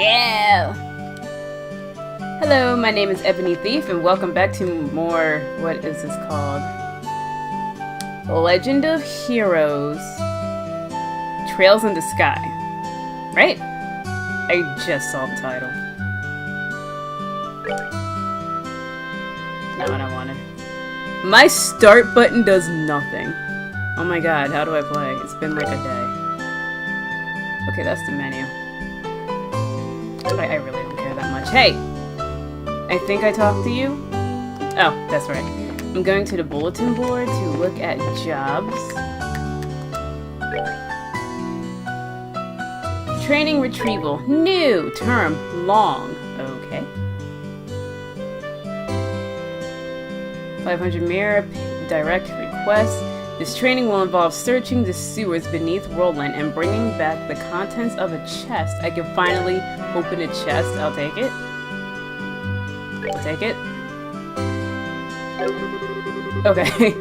Yeah! Hello, my name is EbonyThief, and welcome back to more, what is this called? Legend of Heroes, Trails in the Sky. Right? I just saw the title. Not what I wanted. My start button does nothing. Oh my god, how do I play? It's been like a day. Okay, that's the menu. I really don't care that much. Hey! I think I talked to you? Oh, that's right. I'm going to the bulletin board to look at jobs. Training retrieval. New. Term. Long. Okay. 500 mirror. Direct request. This training will involve searching the sewers beneath Roland and bringing back the contents of a chest. I can finally open a chest. I'll take it. I'll take it. Okay.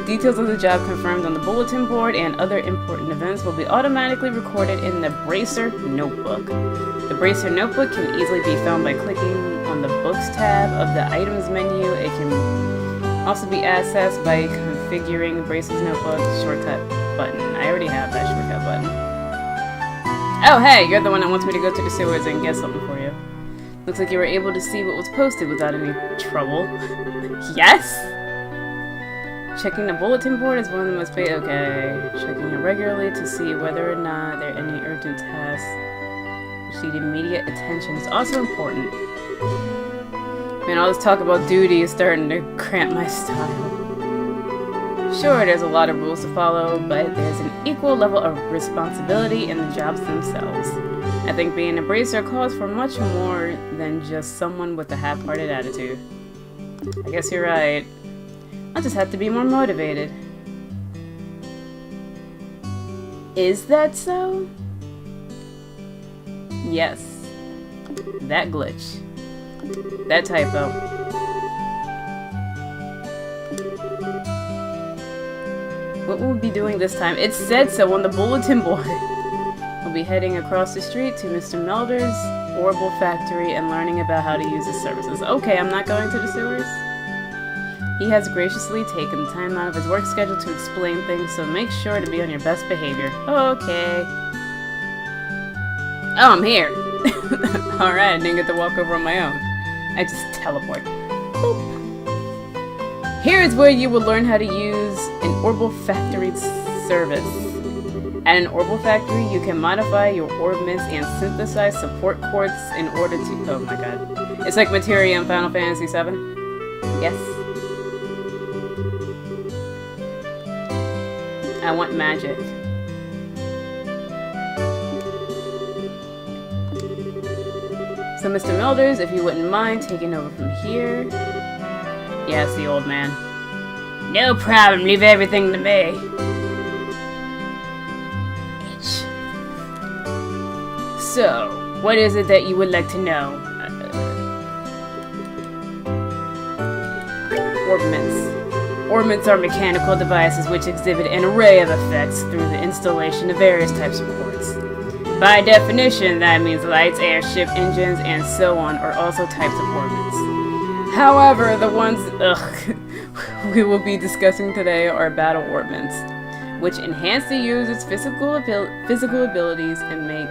Details of the job confirmed on the bulletin board and other important events will be automatically recorded in the Bracer Notebook. The Bracer Notebook can easily be found by clicking on the Books tab of the Items menu. It can also be accessed by configuring Bracer's Notebook shortcut button. I already have that shortcut button. Oh hey, you're the one that wants me to go to the sewers and get something for you. Looks like you were able to see what was posted without any trouble. Yes? Checking the bulletin board is one of the most okay. Checking it regularly to see whether or not there are any urgent tasks which need immediate attention is also important. Man, all this talk about duty is starting to cramp my style. Sure, there's a lot of rules to follow, but there's an equal level of responsibility in the jobs themselves. I think being a bracer calls for much more than just someone with a half-hearted attitude. I guess you're right. I'll just have to be more motivated. Is that so? Yes. That glitch. That typo. What will we be doing this time? It said so on the bulletin board. We'll be heading across the street to Mr. Melder's Orbital Factory and learning about how to use his services. Okay, I'm not going to the sewers. He has graciously taken the time out of his work schedule to explain things, so make sure to be on your best behavior. Okay. Oh, I'm here. Alright, I didn't get to walk over on my own. I just teleport. Boop. Here is where you will learn how to use an Orbital Factory service. At an Orbital Factory, you can modify your orbments and synthesize support quartz in order to... Oh my god. It's like materia in Final Fantasy VII. Yes. I want magic. So Mr. Melders, if you wouldn't mind taking over from here. Yes, the old man. No problem, leave everything to me. H. So, what is it that you would like to know? Orbments. Orbments are mechanical devices which exhibit an array of effects through the installation of various types of quartz. By definition, that means lights, airship engines, and so on are also types of orbments. However, the ones we will be discussing today are battle orbments, which enhance the user's physical abilities and make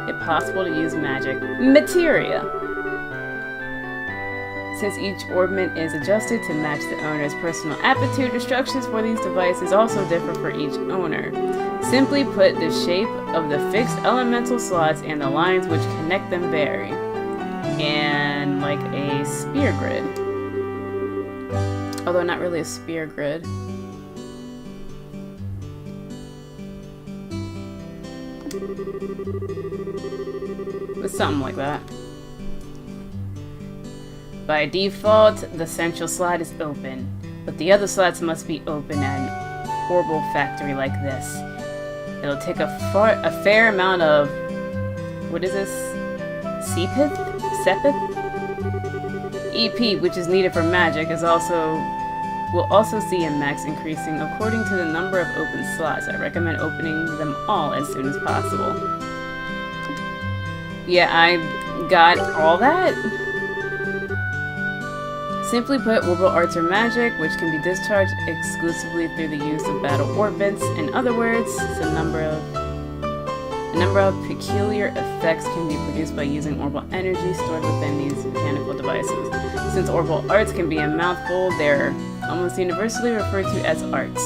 it possible to use magic materia. Since each orbment is adjusted to match the owner's personal aptitude, instructions for these devices also differ for each owner. Simply put, the shape of the fixed elemental slots and the lines which connect them vary. And like a spear grid. Although not really a spear grid. But something like that. By default, the central slot is open, but the other slots must be open at an Orbital Factory like this. It'll take a fair amount of... What is this? Sepith? EP, which is needed for magic, will also see a max increasing according to the number of open slots. I recommend opening them all as soon as possible. Yeah, I got all that. Simply put, orbital arts are magic, which can be discharged exclusively through the use of battle orbments. In other words, a number of peculiar effects can be produced by using orbital energy stored within these mechanical devices. Since orbital arts can be a mouthful, they're almost universally referred to as arts.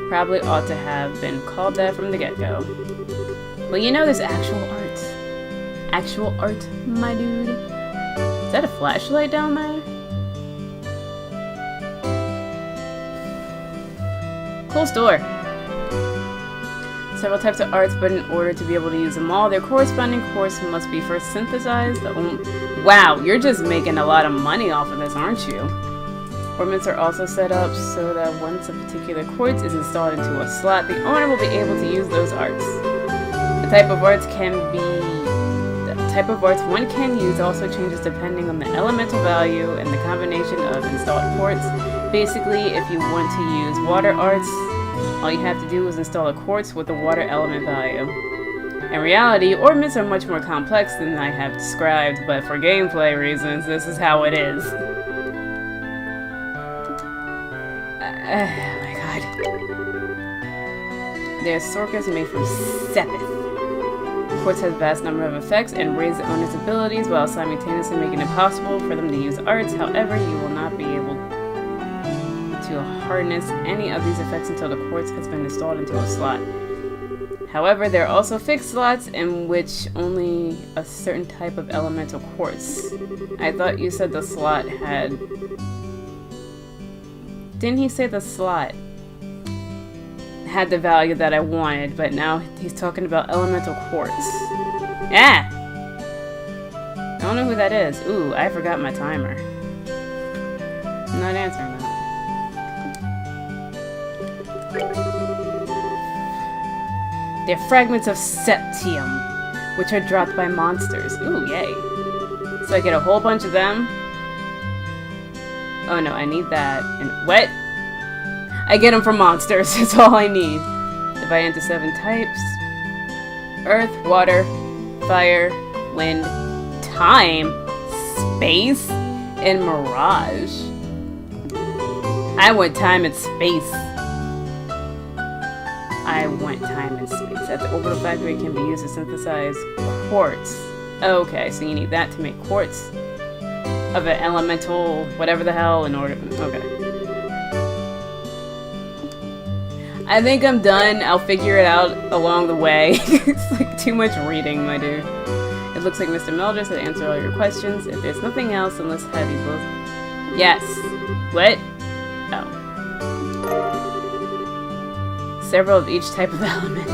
Probably ought to have been called that from the get-go. Well, you know there's actual art. Actual art, my dude. Is that a flashlight down there? Cool store. Several types of arts, but in order to be able to use them all, their corresponding course must be first synthesized. Wow, you're just making a lot of money off of this, aren't you? Orbments are also set up so that once a particular quartz is installed into a slot, the owner will be able to use those arts. The type of arts one can use also changes depending on the elemental value and the combination of installed quartz. Basically, if you want to use water arts, all you have to do is install a quartz with a water element value. In reality, orbments are much more complex than I have described, but for gameplay reasons, this is how it is. Oh my god. There's Sorkas made from Sepith. Quartz has a vast number of effects and raise the owner's abilities while simultaneously making it possible for them to use arts. However, you will not be able to harness any of these effects until the quartz has been installed into a slot. However, there are also fixed slots in which only a certain type of elemental quartz. I thought you said the slot had... Didn't he say the slot had the value that I wanted, but now he's talking about elemental quartz. Ah! I don't know who that is. Ooh, I forgot my timer. I'm not answering that. They're fragments of septium, which are dropped by monsters. Ooh, yay. So I get a whole bunch of them. Oh no, I need that. And what? I get them from monsters. That's all I need. Divided into 7 types. Earth, water, fire, wind, time, space, and mirage. I want time and space. I want time and space. At the orbital factory, it can be used to synthesize quartz. Okay, so you need that to make quartz of an elemental whatever the hell in order. Okay. I think I'm done. I'll figure it out along the way. It's like too much reading, my dude. It looks like Mr. Melders has answered all your questions. If there's nothing else, then let's have you both. Yes. What? Oh. Several of each type of element.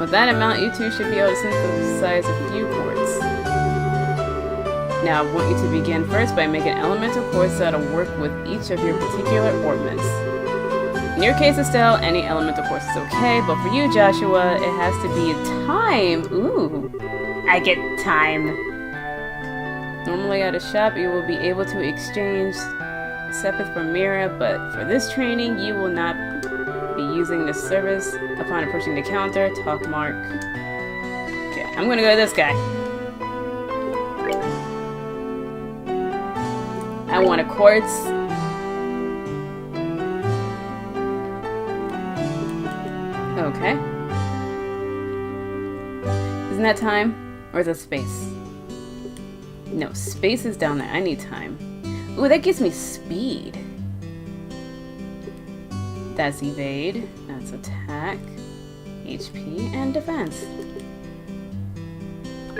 With that amount, you two should be able to synthesize a few quartz. Now, I want you to begin first by making elemental quartz that'll work with each of your particular orbments. In your case, Estelle, any elemental quartz is okay, but for you, Joshua, it has to be time. Ooh, I get time. Normally at a shop, you will be able to exchange Sepith for Mira, but for this training, you will not be using this service. Upon approaching the counter, talk mark. Okay, I'm gonna go to this guy. I want a quartz. Okay. Isn't that time? Or is it space? No, space is down there. I need time. Ooh, that gives me speed. That's evade. That's attack. HP and defense.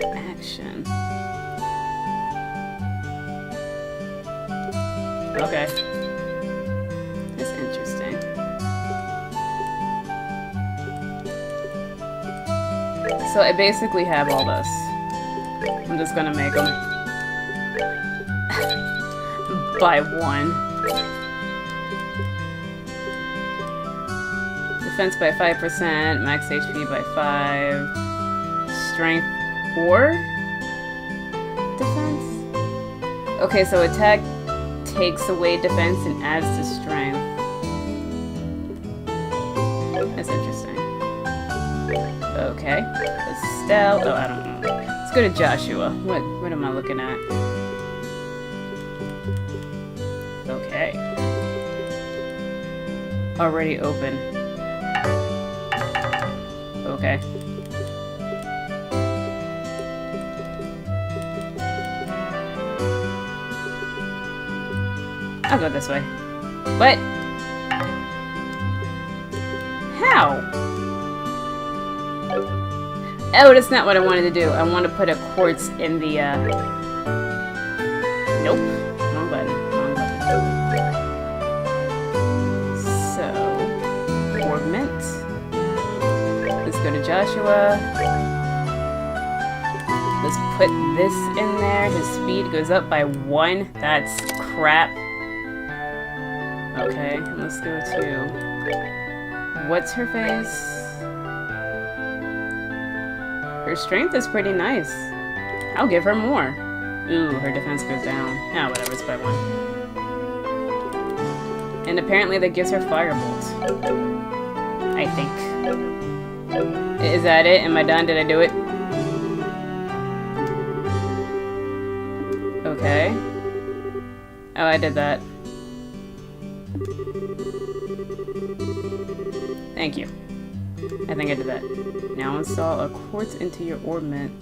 Action. Okay. That's interesting. So I basically have all this. I'm just gonna make them. By 1. Defense by 5%, max HP by 5, strength 4? Defense? Okay, so attack takes away defense and adds to strength. That's interesting. Okay, Estelle. Oh, I don't know. Let's go to Joshua. What am I looking at? Okay. Already open. Okay. I'll go this way. What? How? Oh, that's not what I wanted to do. I want to put a quartz in the, Nope. Wrong button. Wrong button. So... Orbment. Let's go to Joshua. Let's put this in there. His speed goes up by 1. That's crap. Okay, let's go to... What's her face? Her strength is pretty nice. I'll give her more. Ooh, her defense goes down. Ah, whatever, it's by 1. And apparently that gives her Firebolt. I think. Is that it? Am I done? Did I do it? Okay. Oh, I did that. Thank you. I think I did that. Now install a quartz into your Orbment.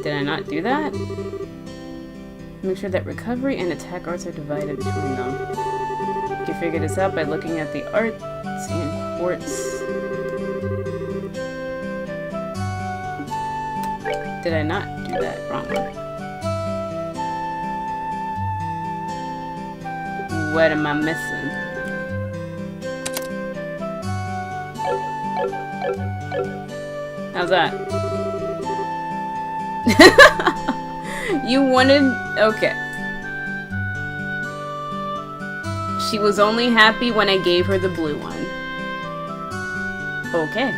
Did I not do that? Make sure that recovery and attack arts are divided between them. You can figure this out by looking at the arts and quartz. Did I not do that? Wrong one. What am I missing? How's that? You wanted... Okay. She was only happy when I gave her the blue one. Okay.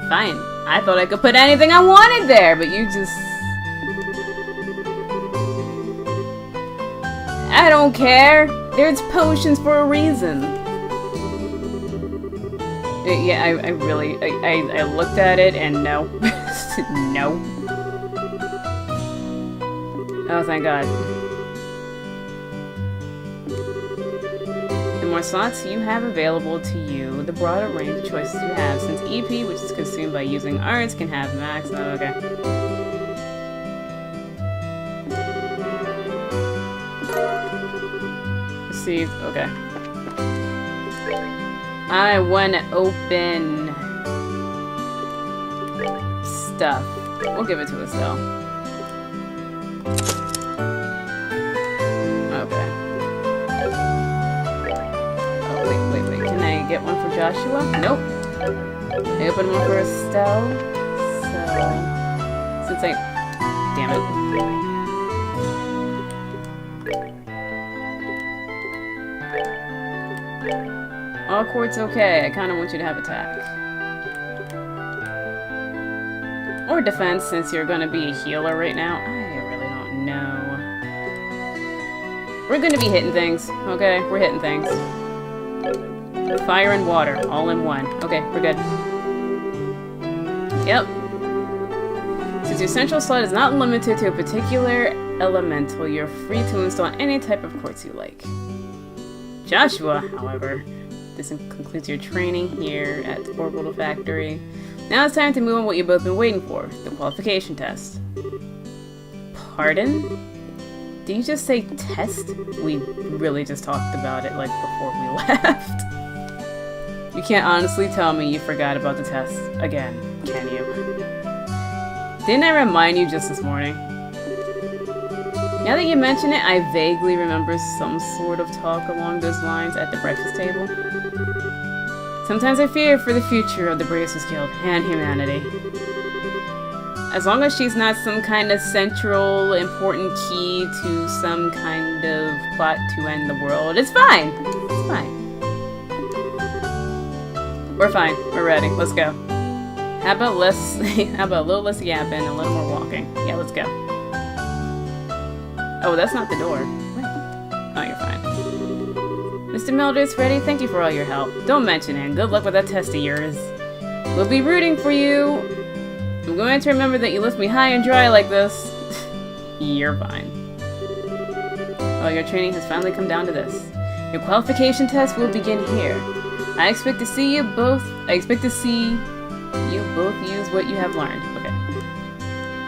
Fine. I thought I could put anything I wanted there, but you just... I don't care. There's potions for a reason. Yeah, I really... I looked at it and no. No. Oh, thank God. The more slots you have available to you, the broader range of choices you have, since EP, which is consumed by using arts, can have max... Oh, okay. Received. Okay. I want to open... stuff. We'll give it to Estelle. Okay. Oh, wait. Can I get one for Joshua? Nope. I opened one for Estelle. So... Since I... Damn it. All quartz okay. I kind of want you to have attack. Or defense, since you're going to be a healer right now. I really don't know. We're going to be hitting things, okay? We're hitting things. Fire and water, all in one. Okay, we're good. Yep. Since your central slot is not limited to a particular elemental, you're free to install any type of quartz you like. Joshua, however, this concludes your training here at the Orbital Factory. Now it's time to move on what you've both been waiting for, the Qualification Test. Pardon? Did you just say test? We really just talked about it, like, before we left. You can't honestly tell me you forgot about the test again, can you? Didn't I remind you just this morning? Now that you mention it, I vaguely remember some sort of talk along those lines at the breakfast table. Sometimes I fear for the future of the Bracers Guild and humanity. As long as she's not some kind of central, important key to some kind of plot to end the world, it's fine. It's fine. We're fine. We're ready. Let's go. How about a little less yapping and a little more walking? Yeah, let's go. Oh, that's not the door. Wait. Oh, you're fine. Mr. Mildred's ready. Thank you for all your help. Don't mention it. Good luck with that test of yours. We'll be rooting for you. I'm going to remember that you left me high and dry like this. You're fine. Oh, your training has finally come down to this. Your qualification test will begin here. I expect to see you both use what you have learned. Okay.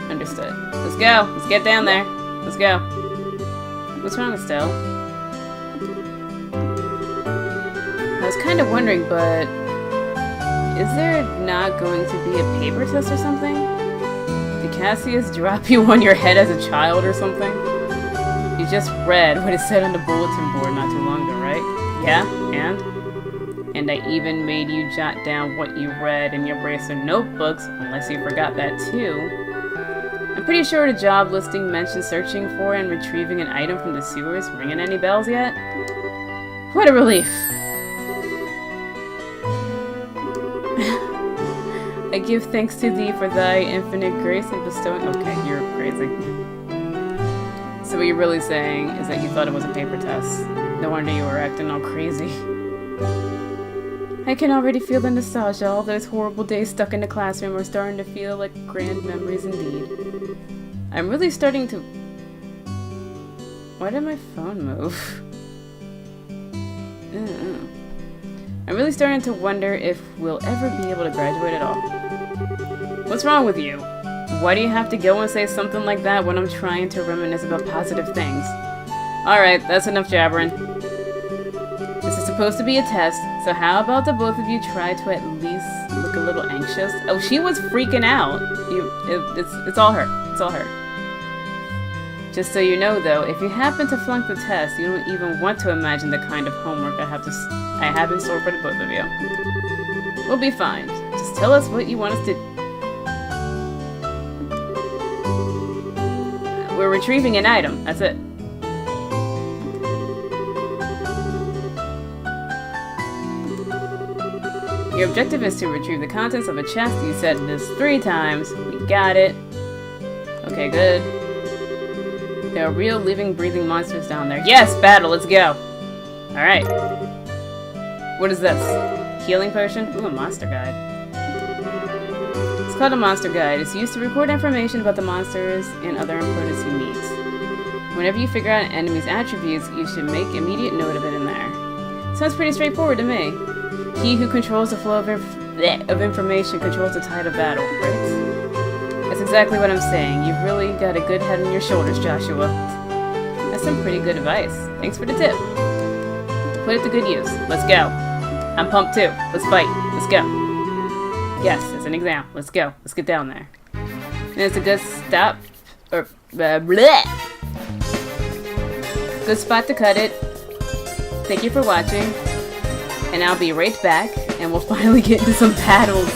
Understood. Let's go. Let's get down there. Let's go. What's wrong, Estelle? I was kind of wondering, but is there not going to be a paper test or something? Did Cassius drop you on your head as a child or something? You just read what it said on the bulletin board not too long ago, right? Yeah? And I even made you jot down what you read in your bracer notebooks, unless you forgot that too. I'm pretty sure the job listing mentioned searching for and retrieving an item from the sewers. Ringing any bells yet? What a relief! I give thanks to thee for thy infinite grace and bestowing— Okay, you're crazy. So what you're really saying is that you thought it was a paper test. No wonder you were acting all crazy. I can already feel the nostalgia. All those horrible days stuck in the classroom are starting to feel like grand memories indeed. I'm really starting to— Why did my phone move? I'm really starting to wonder if we'll ever be able to graduate at all. What's wrong with you? Why do you have to go and say something like that when I'm trying to reminisce about positive things? Alright, that's enough jabbering. This is supposed to be a test, so how about the both of you try to at least look a little anxious? Oh, she was freaking out. It's all her. It's all her. Just so you know, though, if you happen to flunk the test, you don't even want to imagine the kind of homework I have in store for the both of you. We'll be fine. Just tell us what you want us to— We're retrieving an item. That's it. Your objective is to retrieve the contents of a chest. You said this 3 times. We got it. Okay, good. There are real living, breathing monsters down there. Yes, battle. Let's go. Alright. What is this? Healing potion? Ooh, a monster guide. It's called a monster guide. It's used to record information about the monsters and other opponents you meet. Whenever you figure out an enemy's attributes, you should make immediate note of it in there. Sounds pretty straightforward to me. He who controls the flow of information controls the tide of battle, right? That's exactly what I'm saying. You've really got a good head on your shoulders, Joshua. That's some pretty good advice. Thanks for the tip. Put it to good use. Let's go. I'm pumped too. Let's fight. Let's go. Yes, it's an exam. Let's go. Let's get down there. And it's a good stop. Or bleh. Good spot to cut it. Thank you for watching. And I'll be right back, and we'll finally get into some battles.